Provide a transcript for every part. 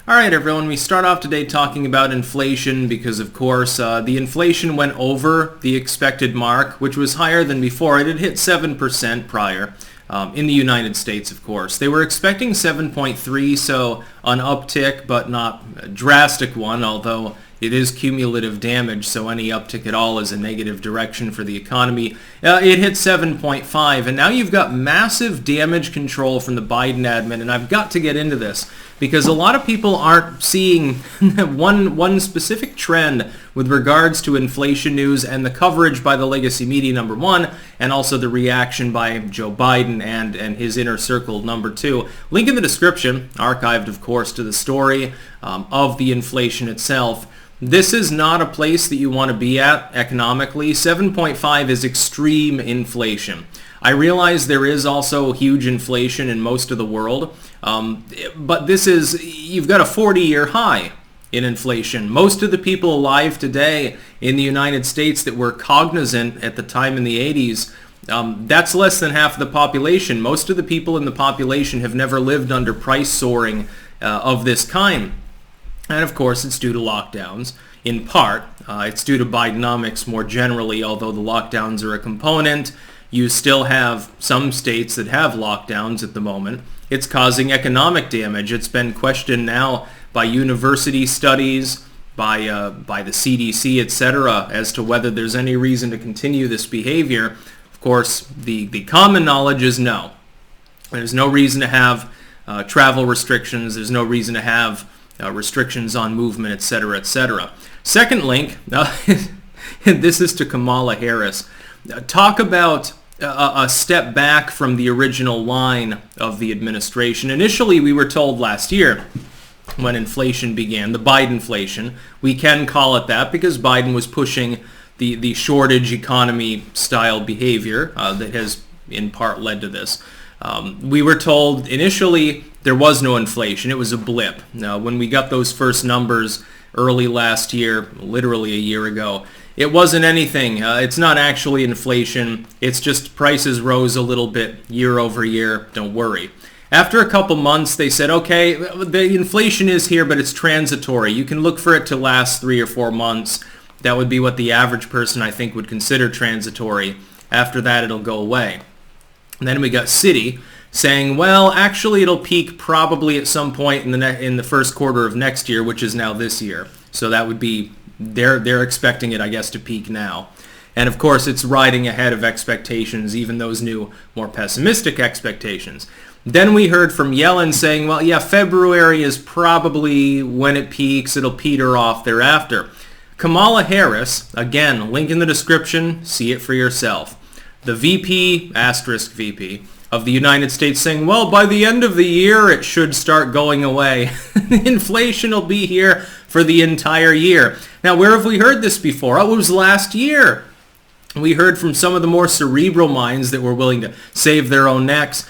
All right, everyone, we start off today talking about inflation because, of course, the inflation went over the expected mark, which was higher than before. It had hit 7% prior in the United States, of course. They were expecting 7.3, so an uptick, but not a drastic one, although it is cumulative damage, so any uptick at all is a negative direction for the economy. It hit 7.5, and now you've got massive damage control from the Biden admin, and I've got to get into this because a lot of people aren't seeing one specific trend with regards to inflation news and the coverage by the legacy media, number one, and also the reaction by Joe Biden and his inner circle, number two. Link in the description, archived, of course, to the story of the inflation itself. This is not a place that you want to be at economically. 7.5 is extreme inflation. I realize there is also huge inflation in most of the world, but you've got a 40-year high in inflation. Most of the people alive today in the United States that were cognizant at the time in the 80s, that's less than half the population. Most of the people in the population have never lived under price soaring of this kind. And of course, it's due to lockdowns. In part, it's due to Bidenomics more generally, although the lockdowns are a component. You still have some states that have lockdowns at the moment. It's causing economic damage. It's been questioned now by university studies, by the CDC, etc., as to whether there's any reason to continue this behavior. Of course, the common knowledge is no. There's no reason to have travel restrictions. There's no reason to have restrictions on movement, etc., etc. Second link, this is to Kamala Harris. Talk about a step back from the original line of the administration. Initially, we were told last year when inflation began, the Bidenflation, we can call it that because Biden was pushing the shortage economy style behavior that has in part led to this. We were told initially there was no inflation. It was a blip. Now, when we got those first numbers early last year, literally a year ago, it wasn't anything. It's not actually inflation. It's just prices rose a little bit year over year. Don't worry. After a couple months, they said, okay, the inflation is here, but it's transitory. You can look for it to last 3 or 4 months. That would be what the average person, I think, would consider transitory. After that, it'll go away. And then we got Citi saying, well, actually it'll peak probably at some point in the first quarter of next year, which is now this year. So that would be, they're expecting it, I guess, to peak now. And of course, it's riding ahead of expectations, even those new, more pessimistic expectations. Then we heard from Yellen saying, well, yeah, February is probably when it peaks. It'll peter off thereafter. Kamala Harris, again, link in the description, see it for yourself. The VP, asterisk VP, of the United States saying, well, by the end of the year, it should start going away. Inflation will be here for the entire year. Now, where have we heard this before? Oh, it was last year. We heard from some of the more cerebral minds that were willing to save their own necks.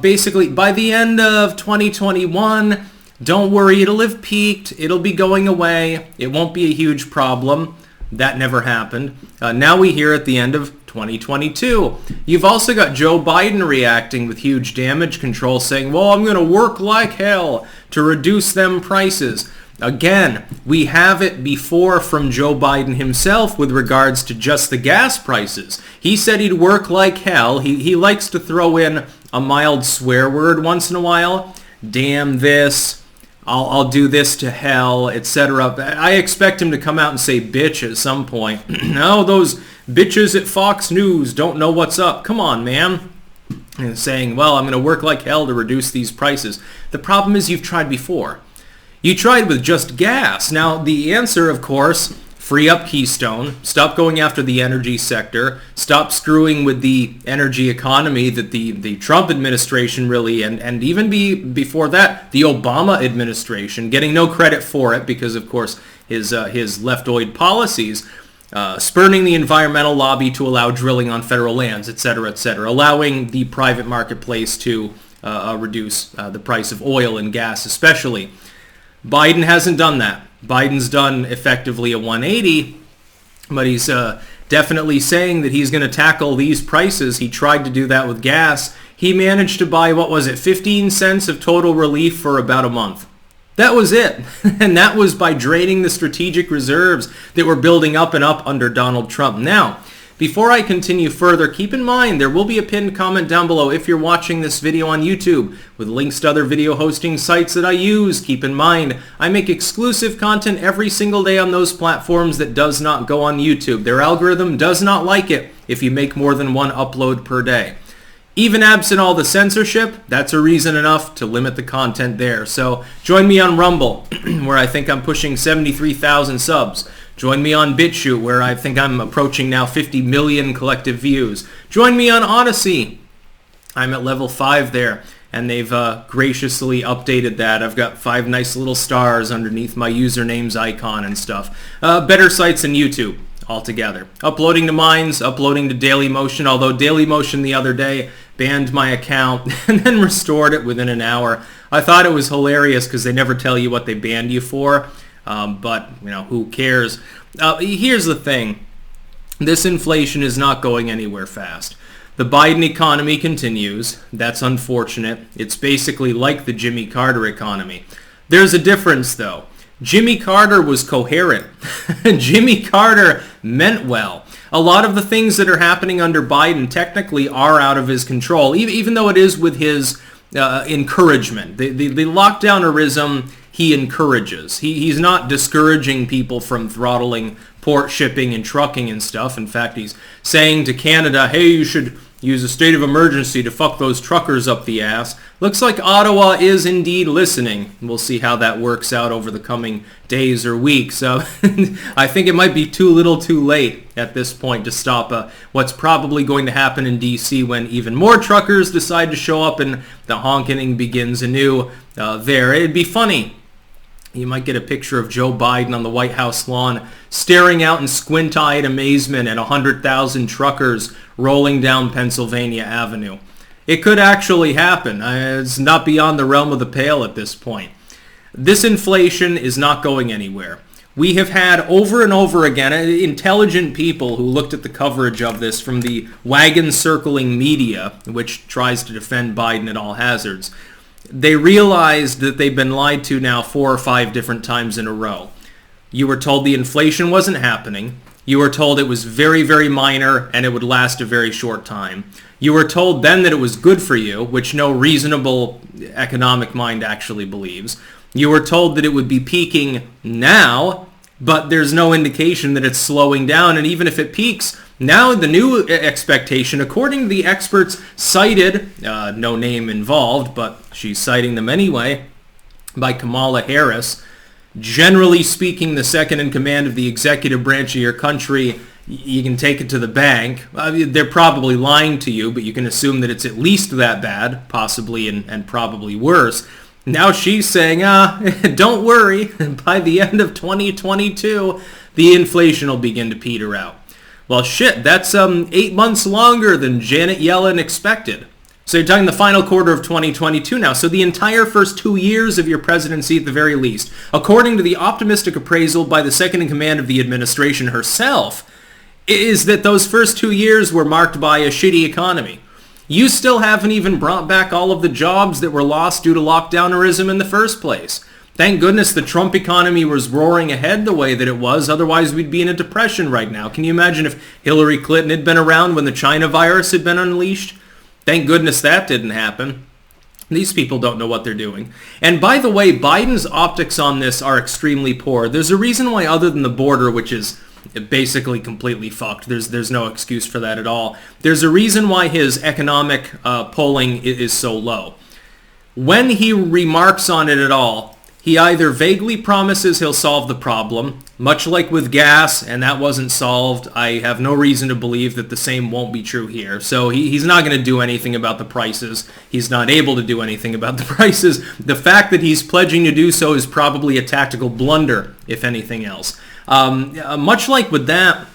Basically, by the end of 2021, don't worry, it'll have peaked. It'll be going away. It won't be a huge problem. That never happened. Now we hear at the end of 2022. You've also got Joe Biden reacting with huge damage control saying, well, I'm going to work like hell to reduce them prices. Again, we have it before from Joe Biden himself with regards to just the gas prices. He said he'd work like hell. He likes to throw in a mild swear word once in a while. Damn this. I'll do this to hell, etc. I expect him to come out and say bitch at some point. No, those bitches at Fox News don't know what's up. Come on, man. And saying, well, I'm going to work like hell to reduce these prices. The problem is you've tried before. You tried with just gas. Now, the answer, of course, free up Keystone, stop going after the energy sector, stop screwing with the energy economy that the Trump administration really, and even before that, the Obama administration, getting no credit for it because, of course, his leftoid policies, spurning the environmental lobby to allow drilling on federal lands, etc., allowing the private marketplace to reduce the price of oil and gas especially. Biden hasn't done that. Biden's done effectively a 180, but he's definitely saying that he's going to tackle these prices. He tried to do that with gas. He managed to buy, 15 cents of total relief for about a month. That was it. And that was by draining the strategic reserves that were building up and up under Donald Trump. Now, before I continue further, keep in mind there will be a pinned comment down below if you're watching this video on YouTube with links to other video hosting sites that I use. Keep in mind, I make exclusive content every single day on those platforms that does not go on YouTube. Their algorithm does not like it if you make more than one upload per day. Even absent all the censorship, that's a reason enough to limit the content there. So join me on Rumble, where I think I'm pushing 73,000 subs. Join me on BitChute, where I think I'm approaching now 50 million collective views. Join me on Odyssey. I'm at level 5 there, and they've graciously updated that. I've got 5 nice little stars underneath my username's icon and stuff. Better sites than YouTube altogether. Uploading to Minds, uploading to Dailymotion, although Dailymotion the other day banned my account and then restored it within an hour. I thought it was hilarious because they never tell you what they banned you for. But, you know, who cares? Here's the thing. This inflation is not going anywhere fast. The Biden economy continues. That's unfortunate. It's basically like the Jimmy Carter economy. There's a difference, though. Jimmy Carter was coherent. Jimmy Carter meant well. A lot of the things that are happening under Biden technically are out of his control, even though it is with his encouragement. The lockdownerism he encourages. He's not discouraging people from throttling port shipping and trucking and stuff. In fact, he's saying to Canada, hey, you should use a state of emergency to fuck those truckers up the ass. Looks like Ottawa is indeed listening. We'll see how that works out over the coming days or weeks. I think it might be too little too late at this point to stop what's probably going to happen in D.C. when even more truckers decide to show up and the honking begins anew there. It'd be funny. You might get a picture of Joe Biden on the White House lawn staring out in squint-eyed amazement at 100,000 truckers rolling down Pennsylvania Avenue. It could actually happen. It's not beyond the realm of the pale at this point. This inflation is not going anywhere. We have had over and over again intelligent people who looked at the coverage of this from the wagon-circling media, which tries to defend Biden at all hazards. They realized that they've been lied to now 4 or 5 different times in a row. You were told the inflation wasn't happening. You were told it was very, very minor and it would last a very short time. You were told then that it was good for you, which no reasonable economic mind actually believes. You were told that it would be peaking now, but there's no indication that it's slowing down. And even if it peaks, now the new expectation, according to the experts cited, no name involved, but she's citing them anyway, by Kamala Harris, generally speaking, the second in command of the executive branch of your country, you can take it to the bank. They're probably lying to you, but you can assume that it's at least that bad, possibly and probably worse. Now she's saying, don't worry, by the end of 2022, the inflation will begin to peter out. Well, shit, that's 8 months longer than Janet Yellen expected. So you're talking the final quarter of 2022 now. So the entire first 2 years of your presidency at the very least, according to the optimistic appraisal by the second in command of the administration herself, is that those first 2 years were marked by a shitty economy. You still haven't even brought back all of the jobs that were lost due to lockdownerism in the first place. Thank goodness the Trump economy was roaring ahead the way that it was, otherwise we'd be in a depression right now. Can you imagine if Hillary Clinton had been around when the China virus had been unleashed? Thank goodness that didn't happen. These people don't know what they're doing. And by the way, Biden's optics on this are extremely poor. There's a reason why, other than the border, which is basically completely fucked. There's no excuse for that at all. There's a reason why his economic polling is so low. When he remarks on it at all, he either vaguely promises he'll solve the problem, much like with gas, and that wasn't solved. I have no reason to believe that the same won't be true here. So he's not going to do anything about the prices. He's not able to do anything about the prices. The fact that he's pledging to do so is probably a tactical blunder, if anything else. Much like with that,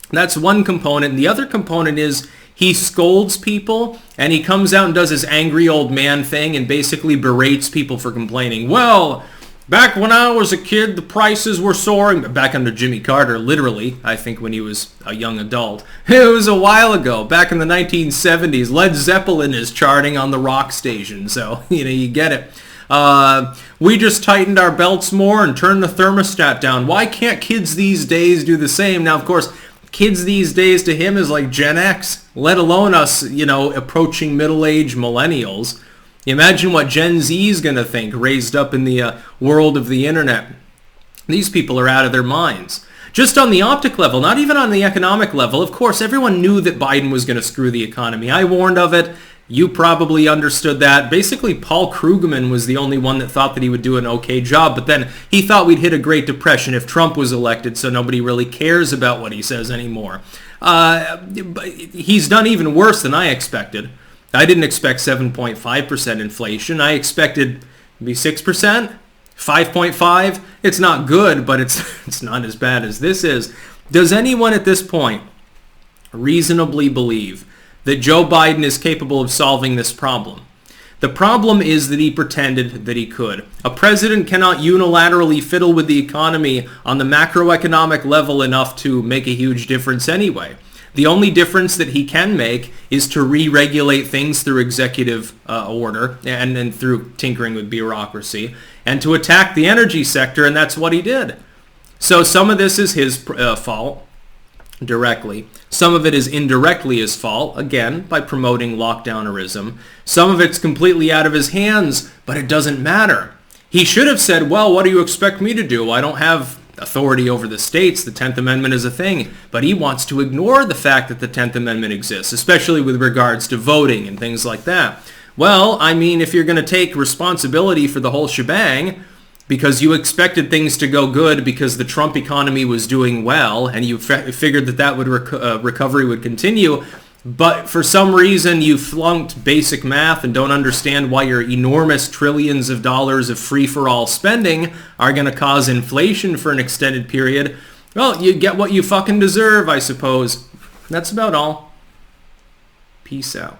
that's one component. And the other component is he scolds people, and he comes out and does his angry old man thing and basically berates people for complaining. Well, back when I was a kid, the prices were soaring. Back under Jimmy Carter, literally, I think when he was a young adult. It was a while ago, back in the 1970s. Led Zeppelin is charting on the rock station, so, you get it. We just tightened our belts more and turned the thermostat down. Why can't kids these days do the same? Now, of course, kids these days to him is like Gen X, let alone us, approaching middle-aged millennials. Imagine what Gen Z is going to think, raised up in the world of the internet. These people are out of their minds. Just on the optic level, not even on the economic level. Of course, everyone knew that Biden was going to screw the economy. I warned of it. You probably understood that. Basically, Paul Krugman was the only one that thought that he would do an okay job, but then he thought we'd hit a Great Depression if Trump was elected, so nobody really cares about what he says anymore. He's done even worse than I expected. I didn't expect 7.5% inflation. I expected maybe 6%, 5.5. It's not good, but it's not as bad as this is. Does anyone at this point reasonably believe that Joe Biden is capable of solving this problem? The problem is that he pretended that he could. A president cannot unilaterally fiddle with the economy on the macroeconomic level enough to make a huge difference anyway. The only difference that he can make is to re-regulate things through executive order and then through tinkering with bureaucracy and to attack the energy sector, and that's what he did. So some of this is his fault directly. Some of it is indirectly his fault, again, by promoting lockdownerism. Some of it's completely out of his hands, but it doesn't matter. He should have said, well, what do you expect me to do? I don't have authority over the states. The 10th Amendment is a thing. But he wants to ignore the fact that the 10th Amendment exists, especially with regards to voting and things like that. Well, I mean, if you're going to take responsibility for the whole shebang, because you expected things to go good because the Trump economy was doing well and you figured that recovery would continue, but for some reason you flunked basic math and don't understand why your enormous trillions of dollars of free-for-all spending are going to cause inflation for an extended period, well, you get what you fucking deserve, I suppose. That's about all. Peace out.